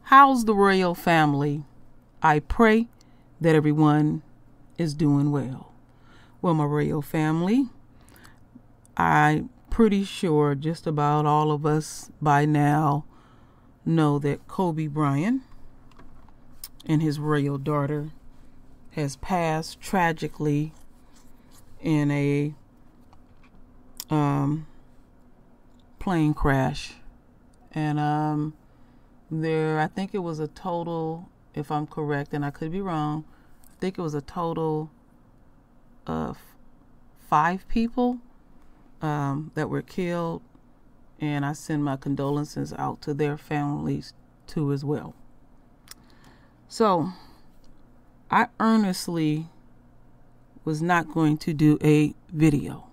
How's the royal family? I pray that everyone is doing well. Well, my royal family, I'm pretty sure just about all of us by now know that Kobe Bryant and his royal daughter has passed tragically in a plane crash. And I think it was a total, if I'm correct, and I could be wrong, I think it was a total of 5 people that were killed, and I send my condolences out to their families too as well. So I earnestly was not going to do a video,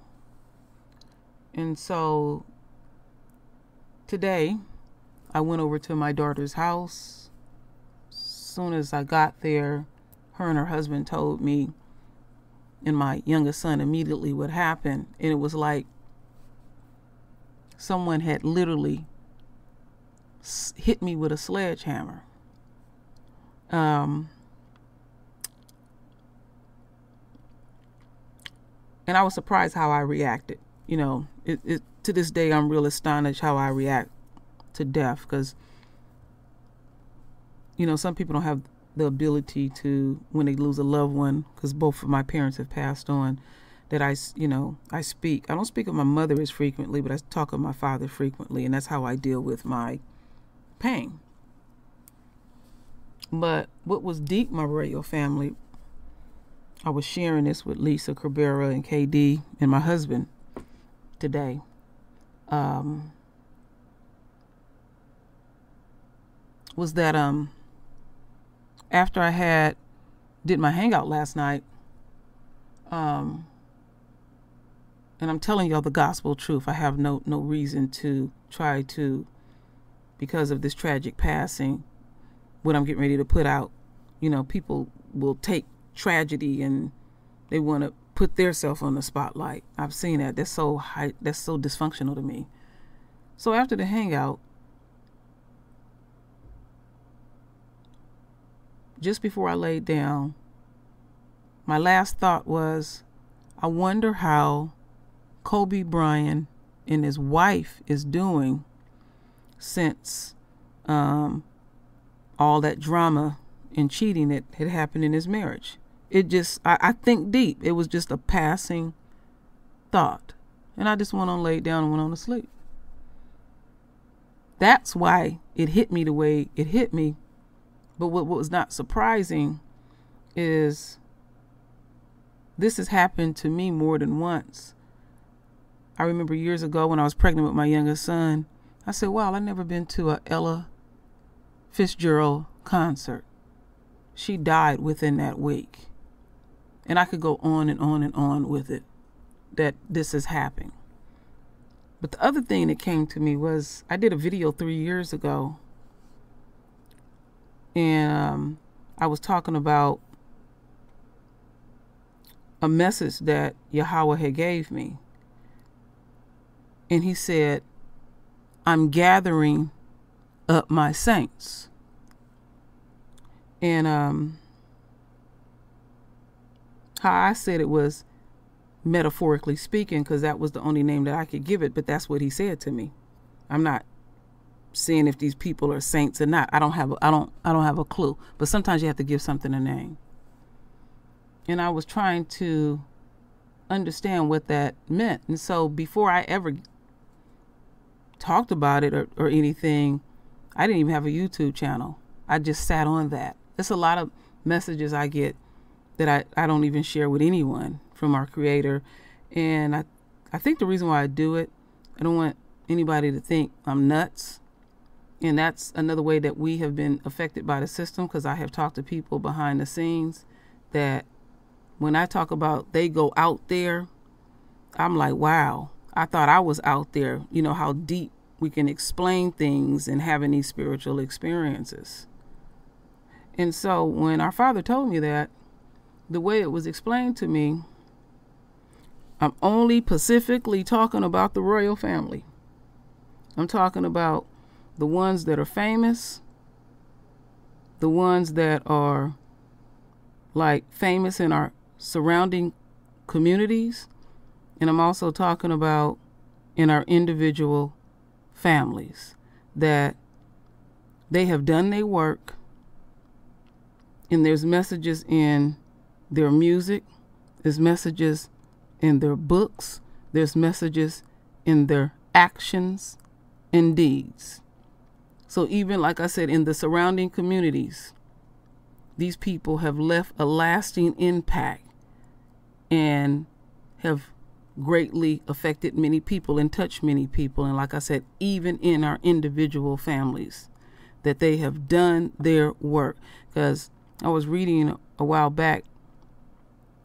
and so today I went over to my daughter's house. As soon as I got there, her and her husband told me, and my youngest son immediately what happened. And it was like someone had literally hit me with a sledgehammer. And I was surprised how I reacted. You know, to this day, I'm real astonished how I react to death, because, you know, some people don't have the ability to, when they lose a loved one, because both of my parents have passed on, that I speak. I don't speak of my mother as frequently, but I talk of my father frequently, and that's how I deal with my pain. But what was deep, my royal family, I was sharing this with Lisa Cabrera and KD and my husband today. Was that after I did my hangout last night, and I'm telling y'all the gospel truth. I have no reason to try to, because of this tragic passing, what I'm getting ready to put out. You know, people will take tragedy and they want to put theirself on the spotlight. I've seen that. That's so dysfunctional to me. So after the hangout, just before I laid down, my last thought was, I wonder how Kobe Bryant and his wife is doing since all that drama and cheating that had happened in his marriage. It just, I think deep. It was just a passing thought. And I just went on, laid down and went on to sleep. That's why it hit me the way it hit me. But what was not surprising is this has happened to me more than once. I remember years ago when I was pregnant with my youngest son, I said, wow, I've never been to a Ella Fitzgerald concert. She died within that week. And I could go on and on and on with it, that this is happening. But the other thing that came to me was, I did a video 3 years ago, and I was talking about a message that Yahweh had gave me. And he said, I'm gathering up my saints. And how I said it was metaphorically speaking, because that was the only name that I could give it, but that's what he said to me. I'm not saying if these people are saints or not. I don't have a clue. But sometimes you have to give something a name. And I was trying to understand what that meant. And so before I ever talked about it or anything, I didn't even have a YouTube channel. I just sat on that. There's a lot of messages I get that I don't even share with anyone from our Creator. And I think the reason why I do it, I don't want anybody to think I'm nuts. And that's another way that we have been affected by the system, because I have talked to people behind the scenes that when I talk about they go out there, I'm like, wow, I thought I was out there. You know how deep we can explain things and having these spiritual experiences. And so when our Father told me that, the way it was explained to me, I'm only specifically talking about the royal family. I'm talking about the ones that are famous, the ones that are like famous in our surrounding communities, and I'm also talking about in our individual families, that they have done their work, and there's messages in their music, there's messages in their books, there's messages in their actions and deeds. So even, like I said, in the surrounding communities, these people have left a lasting impact and have greatly affected many people and touched many people. And like I said, even in our individual families, that they have done their work. Because I was reading a while back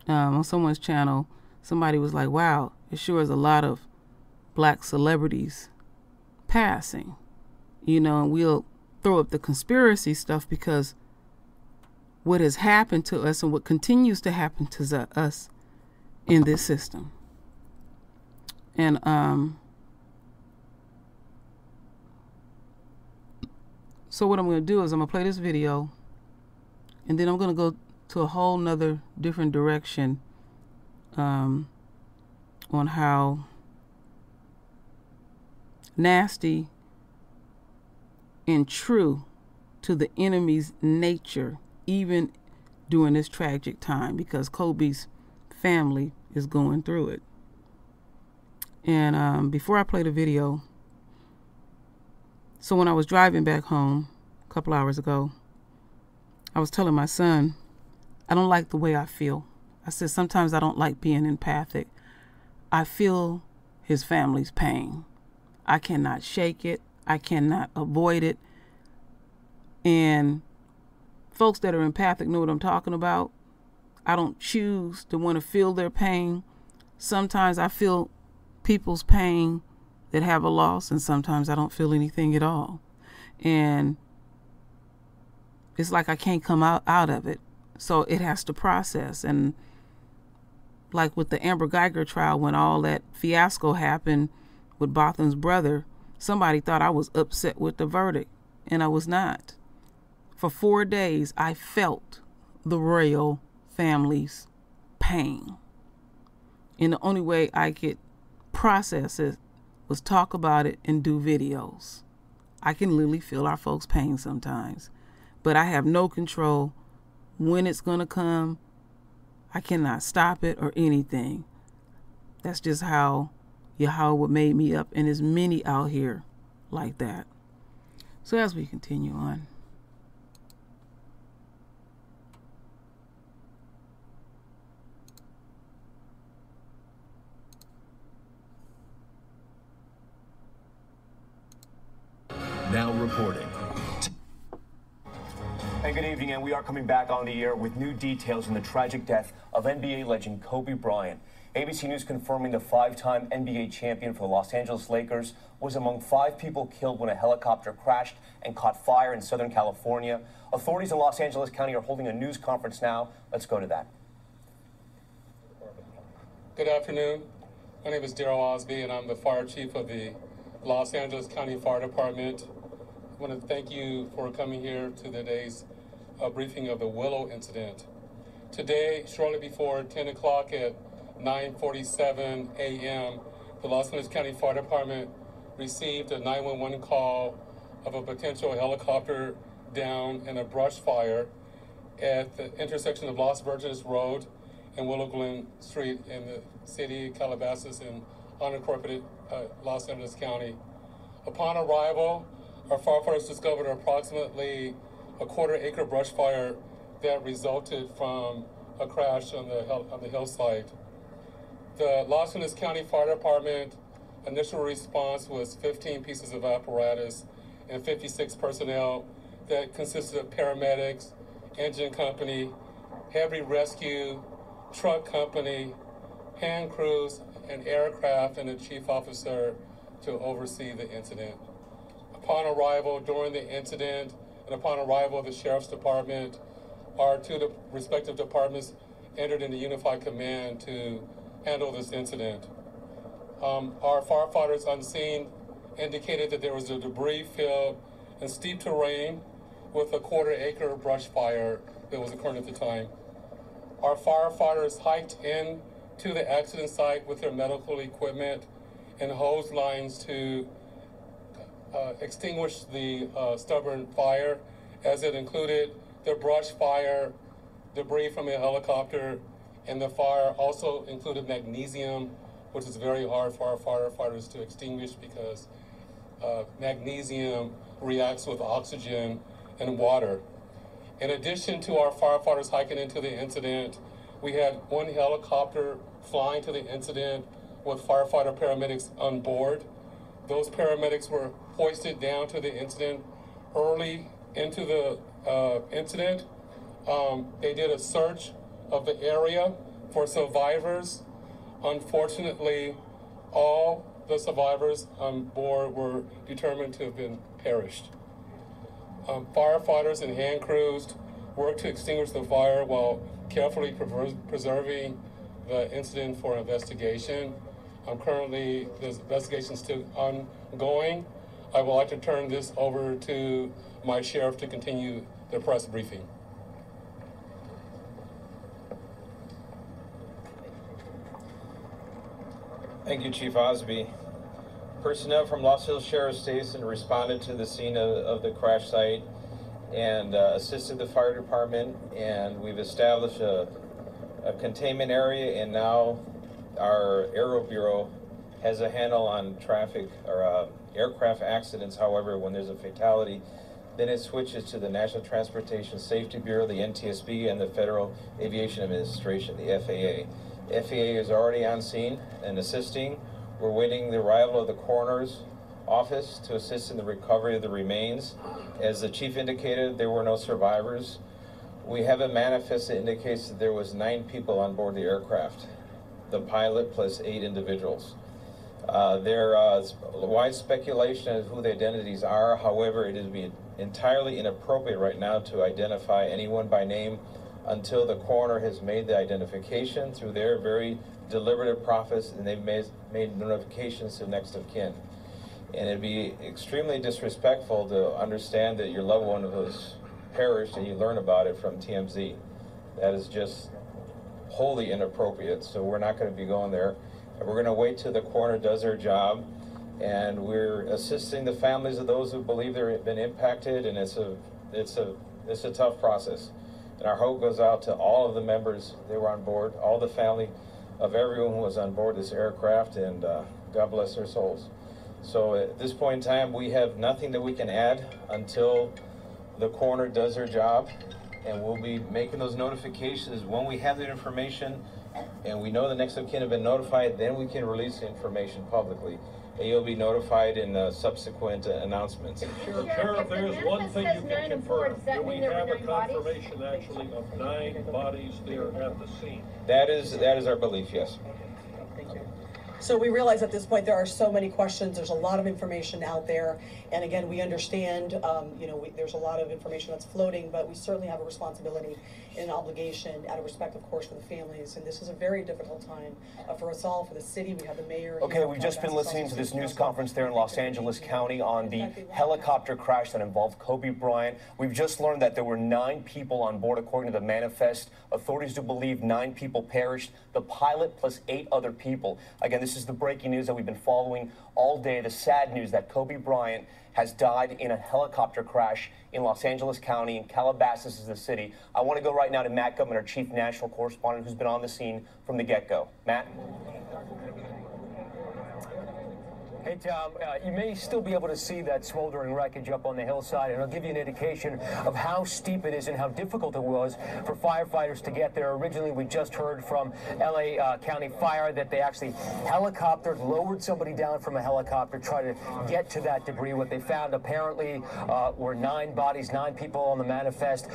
on someone's channel, somebody was like, wow, it sure is a lot of black celebrities passing, you know, and we'll throw up the conspiracy stuff because what has happened to us and what continues to happen to us in this system. And so what I'm going to do is I'm going to play this video, and then I'm going to go to a whole nother different direction on how nasty and true to the enemy's nature, even during this tragic time, because Kobe's family is going through it. And before I play the video, so when I was driving back home a couple hours ago, I was telling my son, I don't like the way I feel. I said, sometimes I don't like being empathic. I feel his family's pain. I cannot shake it. I cannot avoid it. And folks that are empathic know what I'm talking about. I don't choose to want to feel their pain. Sometimes I feel people's pain that have a loss, and sometimes I don't feel anything at all. And it's like I can't come out of it. So it has to process. And like with the Amber Geiger trial, when all that fiasco happened with Botham's brother, somebody thought I was upset with the verdict, and I was not. For 4 days, I felt the royal family's pain. And the only way I could process it was talk about it and do videos. I can literally feel our folks' pain sometimes, but I have no control when it's going to come. I cannot stop it or anything. That's just how Yahweh made me up, and there's many out here like that. So as we continue on. Now reporting. And good evening, and we are coming back on the air with new details on the tragic death of NBA legend Kobe Bryant. ABC News confirming the five-time NBA champion for the Los Angeles Lakers was among 5 people killed when a helicopter crashed and caught fire in Southern California. Authorities in Los Angeles County are holding a news conference now. Let's go to that. Good afternoon. My name is Daryl Osby, and I'm the fire chief of the Los Angeles County Fire Department. I want to thank you for coming here to today's briefing of the Willow incident. Today, shortly before 10 o'clock at 9:47 a.m., the Los Angeles County Fire Department received a 911 call of a potential helicopter down in a brush fire at the intersection of Los Virgenes Road and Willow Glen Street in the city of Calabasas in unincorporated Los Angeles County. Upon arrival, our firefighters discovered approximately a quarter-acre brush fire that resulted from a crash on the hillside. The Los Angeles County Fire Department initial response was 15 pieces of apparatus and 56 personnel that consisted of paramedics, engine company, heavy rescue, truck company, hand crews, and aircraft, and a chief officer to oversee the incident. Upon arrival during the incident and upon arrival of the Sheriff's Department, our 2 respective departments entered into unified command to handle this incident. Our firefighters on scene indicated that there was a debris field and steep terrain with a quarter-acre brush fire that was occurring at the time. Our firefighters hiked in to the accident site with their medical equipment and hose lines to extinguish the stubborn fire, as it included the brush fire, debris from a helicopter, and the fire also included magnesium, which is very hard for our firefighters to extinguish because magnesium reacts with oxygen and water. In addition to our firefighters hiking into the incident, we had one helicopter flying to the incident with firefighter paramedics on board. Those paramedics were hoisted down to the incident early into the incident. They did a search of the area for survivors. Unfortunately, all the survivors on board were determined to have been perished. Firefighters and hand crews worked to extinguish the fire while carefully preserving the incident for investigation. Currently, the investigation is still ongoing. I would like to turn this over to my sheriff to continue the press briefing. Thank you, Chief Osby. Personnel from Los Hills Sheriff's Station responded to the scene of the crash site and assisted the fire department, and we've established a containment area, and now our Aero Bureau has a handle on traffic or aircraft accidents. However, when there's a fatality, then it switches to the National Transportation Safety Bureau, the NTSB, and the Federal Aviation Administration, the FAA. FAA is already on scene and assisting. We're waiting the arrival of the coroner's office to assist in the recovery of the remains. As the chief indicated, there were no survivors. We have a manifest that indicates that there was 9 people on board the aircraft, the pilot plus 8 individuals. There is wide speculation as to who the identities are. However, it would be entirely inappropriate right now to identify anyone by name until the coroner has made the identification through their very deliberative process, and they've made notifications to next of kin. And it'd be extremely disrespectful to understand that your loved one was perished and you learn about it from TMZ. That is just wholly inappropriate, so we're not going to be going there. And we're going to wait till the coroner does their job, and we're assisting the families of those who believe they've been impacted, and it's a tough process. And our hope goes out to all of the members that were on board, all the family of everyone who was on board this aircraft, and God bless their souls. So at this point in time, we have nothing that we can add until the coroner does their job, and we'll be making those notifications when we have the information and we know the next of kin have been notified. Then we can release the information publicly, and you'll be notified in subsequent announcements. Sheriff, there's one thing you can confirm. Do we have a confirmation actually of 9 bodies there at the scene? That is our belief, yes. Thank you. So we realize at this point there are so many questions. There's a lot of information out there, and again, we understand. There's a lot of information that's floating, but we certainly have a responsibility and an obligation, out of respect, of course, for the families. And this is a very difficult time for us all, for the city. We have the mayor. Okay, we've just been listening to this news conference there in Los Angeles County on the helicopter crash that involved Kobe Bryant. We've just learned that there were 9 people on board, according to the manifest. Authorities do believe 9 people perished, the pilot plus 8 other people. Again, this is the breaking news that we've been following all day. The sad news that Kobe Bryant has died in a helicopter crash in Los Angeles County, and Calabasas is the city. I want to go right now to Matt Gutman, our chief national correspondent, who's been on the scene from the get-go. Matt? Hey, Tom, you may still be able to see that smoldering wreckage up on the hillside, and it'll give you an indication of how steep it is and how difficult it was for firefighters to get there. Originally, we just heard from L.A. County Fire that they actually helicoptered, lowered somebody down from a helicopter, tried to get to that debris. What they found apparently were 9 bodies, 9 people on the manifest,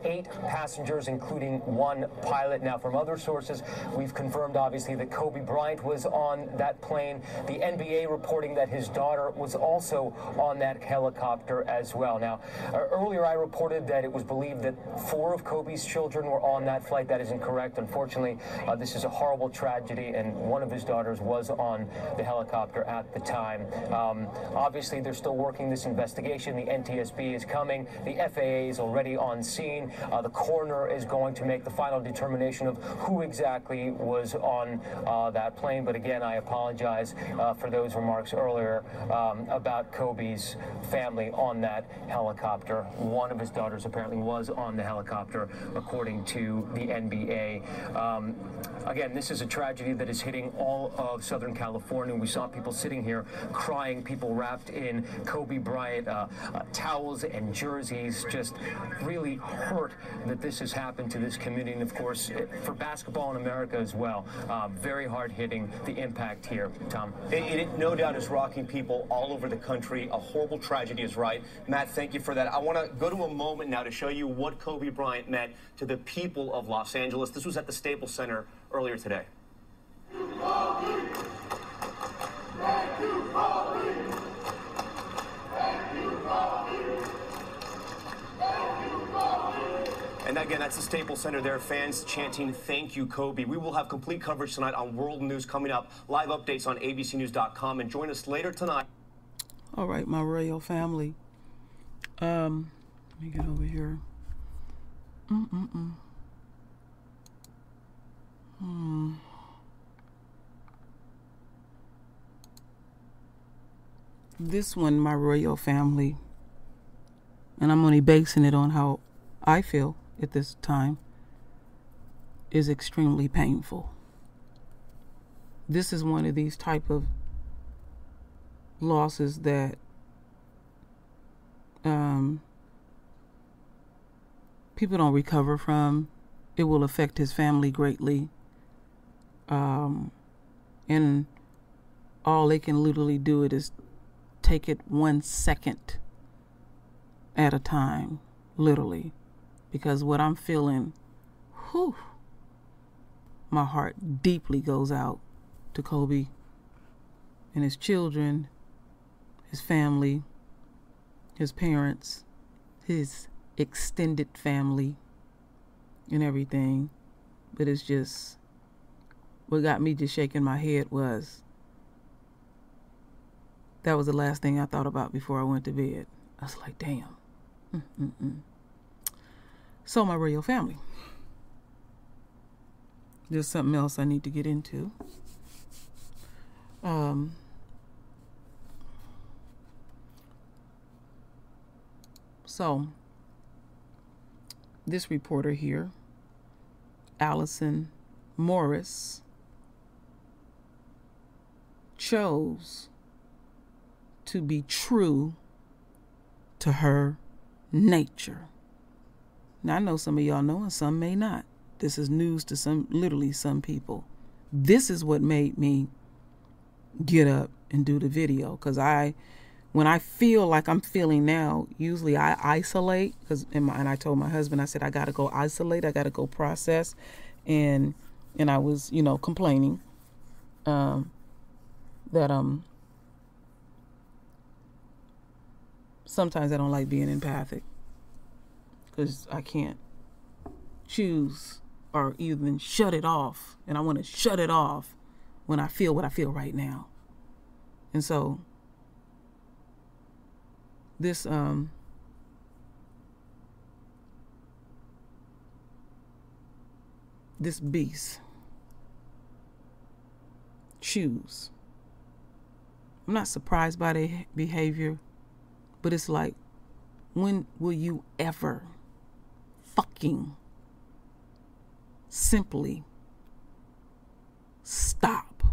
8 passengers, including 1 pilot. Now, from other sources, we've confirmed, obviously, that Kobe Bryant was on that plane. The NBA reporting that his daughter was also on that helicopter as well. Now, earlier I reported that it was believed that 4 of Kobe's children were on that flight. That is incorrect. Unfortunately, this is a horrible tragedy, and one of his daughters was on the helicopter at the time. Obviously, they're still working this investigation. The NTSB is coming. The FAA is already on scene. The coroner is going to make the final determination of who exactly was on that plane. But again, I apologize for those remarks earlier about Kobe's family on that helicopter. One of his daughters apparently was on the helicopter, according to the NBA. Again, this is a tragedy that is hitting all of Southern California. We saw people sitting here crying, people wrapped in Kobe Bryant towels and jerseys, just really hurt that this has happened to this community, and of course for basketball in America as well. Very hard hitting, the impact here. Tom? It no doubt is rocking people all over the country. A horrible tragedy is right. Matt, thank you for that. I want to go to a moment now to show you what Kobe Bryant meant to the people of Los Angeles. This was at the Staples Center earlier today. And again, that's the Staples Center there. Fans chanting, "Thank you, Kobe." We will have complete coverage tonight on World News coming up. Live updates on abcnews.com. And join us later tonight. All right, my royal family. Let me get over here. This one, my royal family, and I'm only basing it on how I feel at this time, is extremely painful. This is one of these type of losses that people don't recover from. It will affect his family greatly. And all they can literally do it is take it 1 second at a time, literally. Because what I'm feeling, my heart deeply goes out to Kobe and his children, his family, his parents, his extended family, and everything. But it's just, what got me just shaking my head was, that was the last thing I thought about before I went to bed. I was like, damn. So, my royal family. There's something else I need to get into. So, this reporter here, Allison Morris, chose to be true to her nature. Now, I know some of y'all know and some may not. This is news to literally some people. This is what made me get up and do the video. Because when I feel like I'm feeling now, usually I isolate. And I told my husband, I said, I got to go isolate. I got to go process. And I was, complaining that sometimes I don't like being empathic. Because I can't choose or even shut it off. And I want to shut it off when I feel what I feel right now. And so this this beast choose. I'm not surprised by their behavior, but it's like, when will you ever fucking simply stop?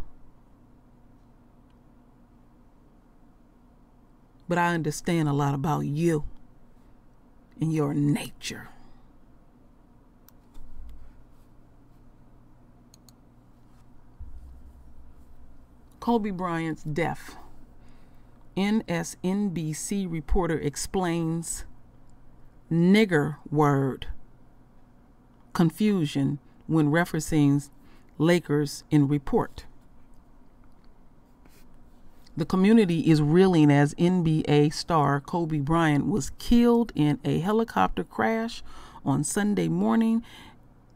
But I understand a lot about you and your nature. Kobe Bryant's death. MSNBC reporter explains nigger word confusion when referencing Lakers in report. The community is reeling as NBA star Kobe Bryant was killed in a helicopter crash on Sunday morning,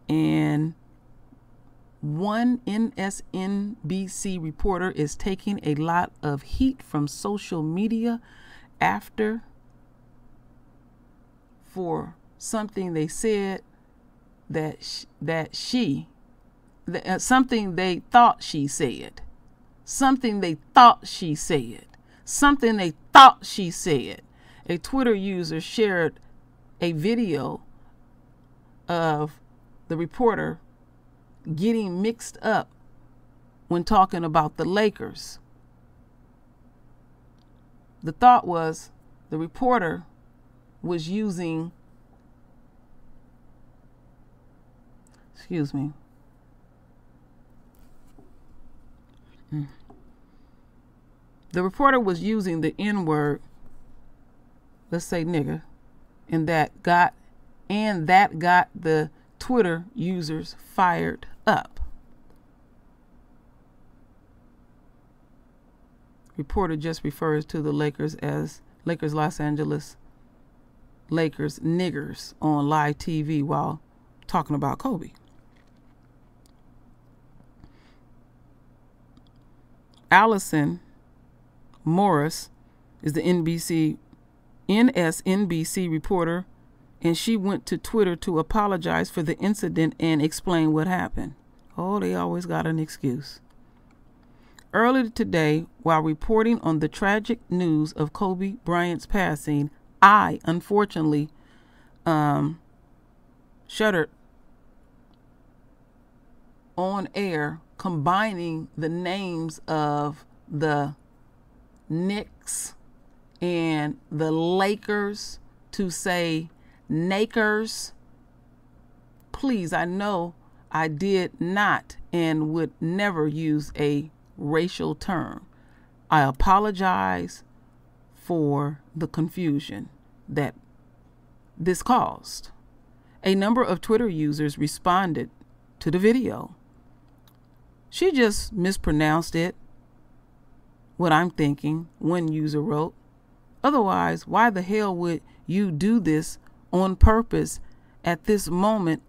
and one MSNBC reporter is taking a lot of heat from social media for something they said something they thought she said. Something they thought she said. Something they thought she said. A Twitter user shared a video of the reporter getting mixed up when talking about the Lakers. The thought was the reporter was using, the reporter was using the N-word, let's say nigga, and that got the Twitter users fired up. Reporter just refers to the Lakers as Los Angeles Lakers niggers on live TV while talking about Kobe. Allison Morris is the NSNBC reporter, and she went to Twitter to apologize for the incident and explain what happened. Oh, they always got an excuse. Earlier today, while reporting on the tragic news of Kobe Bryant's passing, I unfortunately shuddered on air, combining the names of the Knicks and the Lakers to say Nakers. Please, I know I did not and would never use a racial term. I apologize for the confusion that this caused. A number of Twitter users responded to the video. She just mispronounced it. What I'm thinking, one user wrote. Otherwise, why the hell would you do this on purpose at this moment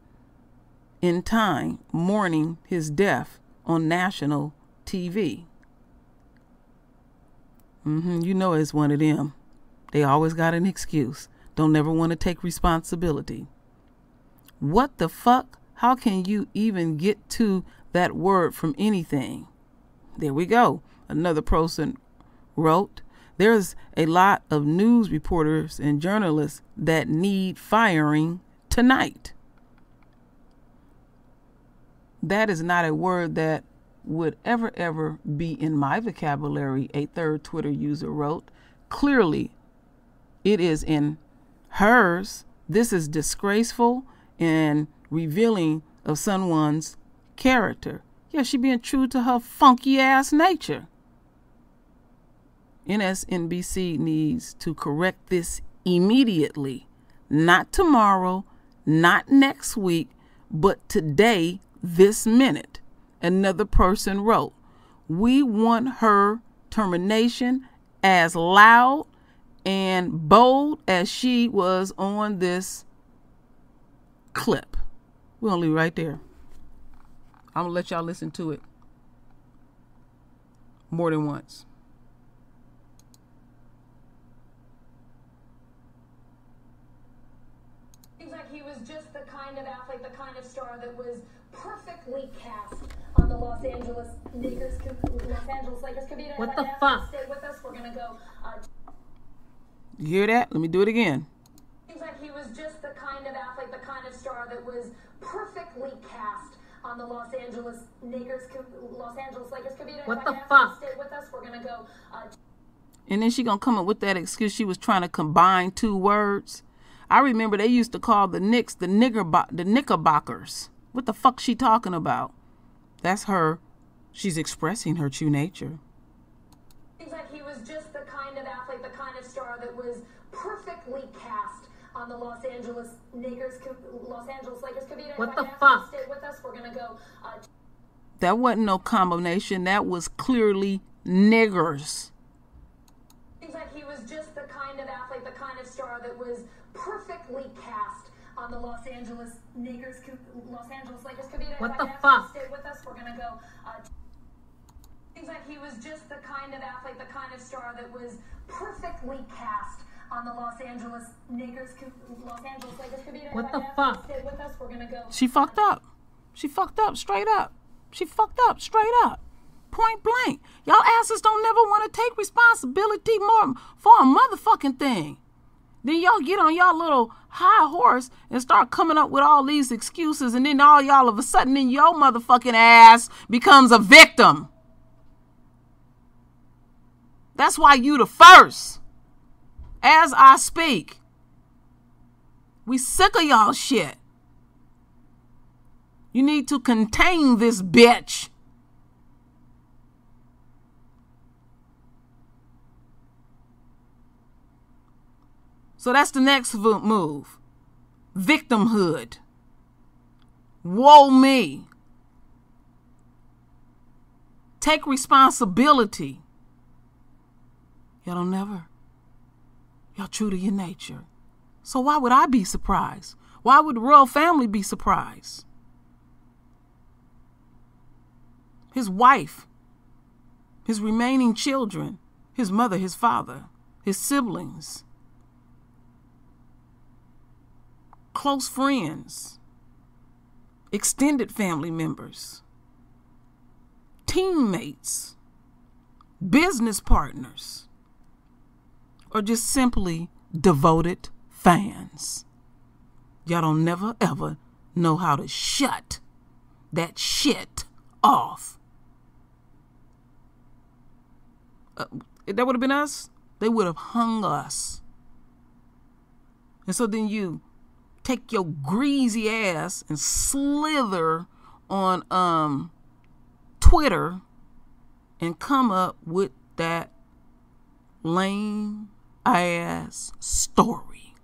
in time, mourning his death on national TV? You know it's one of them. They always got an excuse. Don't never want to take responsibility. What the fuck? How can you even get to that word from anything? There we go. Another person wrote, there's a lot of news reporters and journalists that need firing tonight. That is not a word that would ever be in my vocabulary, a third Twitter user wrote. Clearly, it is in hers. This is disgraceful and revealing of someone's character. Yeah, she being true to her funky ass nature. MSNBC needs to correct this immediately. Not tomorrow, not next week, but today, this minute. Another person wrote, we want her termination as loud and bold as she was on this clip. We're going to leave it right there. I'm going to let y'all listen to it more than once. Seems like he was just the kind of athlete, the kind of star that was perfectly cast on the Los Angeles Lakers. What the fuck? Stay with us. We're gonna go. You hear that? Let me do it again. Seems like he was just the kind of athlete, the kind of star that was perfectly cast on the Los Angeles Lakers. What the fuck? Stay with us. We're gonna go. And then she gonna come up with that excuse. She was trying to combine two words. I remember they used to call the Knicks the Knickerbockers. What the fuck she talking about? That's her. She's expressing her true nature. Seems like he was just the kind of athlete, the kind of star that was perfectly cast on the Los Angeles Lakers. What the fuck? Stay with us. We're gonna go. That wasn't no combination. That was clearly niggers. was perfectly cast on the Los Angeles Lakers. Kavita, What if the I can ask fuck? you to stay with us, we're gonna go. Seems like he was just the kind of athlete, the kind of star that was perfectly cast on the Los Angeles Lakers. Kavita, What if I the can ask you to fuck? stay with us, we're gonna go. She fucked up. She fucked up straight up. She fucked up straight up. Point blank. Y'all asses don't never want to take responsibility more for a motherfucking thing. Then y'all get on y'all little high horse and start coming up with all these excuses, and then all y'all of a sudden then your motherfucking ass becomes a victim. That's why you the first. As I speak. We sick of y'all shit. You need to contain this bitch. So that's the next move. Victimhood. Woe me. Take responsibility. Y'all don't never. Y'all true to your nature. So why would I be surprised? Why would the royal family be surprised? His wife, his remaining children, his mother, his father, his siblings, close friends, extended family members, teammates, business partners, or just simply devoted fans. Y'all don't never ever know how to shut that shit off. If that would have been us, they would have hung us. And so then you take your greasy ass and slither on Twitter and come up with that lame ass story.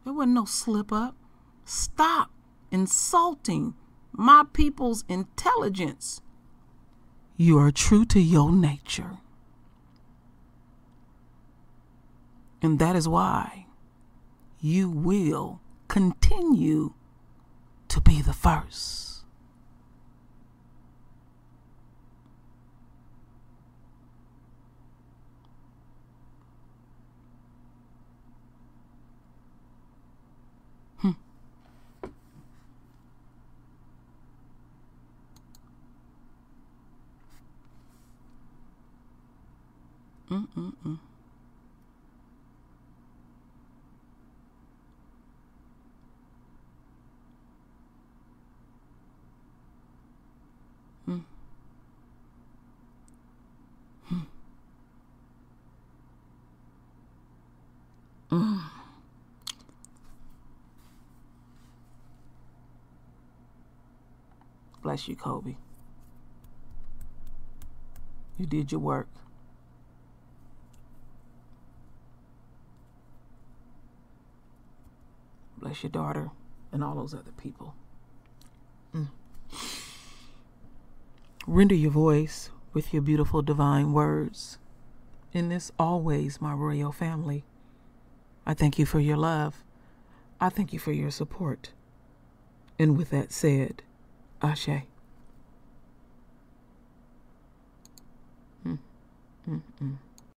There wasn't no slip up. Stop insulting my people's intelligence. You are true to your nature. And that is why you will continue to be the first. Bless you, Kobe. You did your work. Bless your daughter and all those other people. Render your voice with your beautiful divine words. In this always, my royal family, I thank you for your love. I thank you for your support. And with that said, Ashe.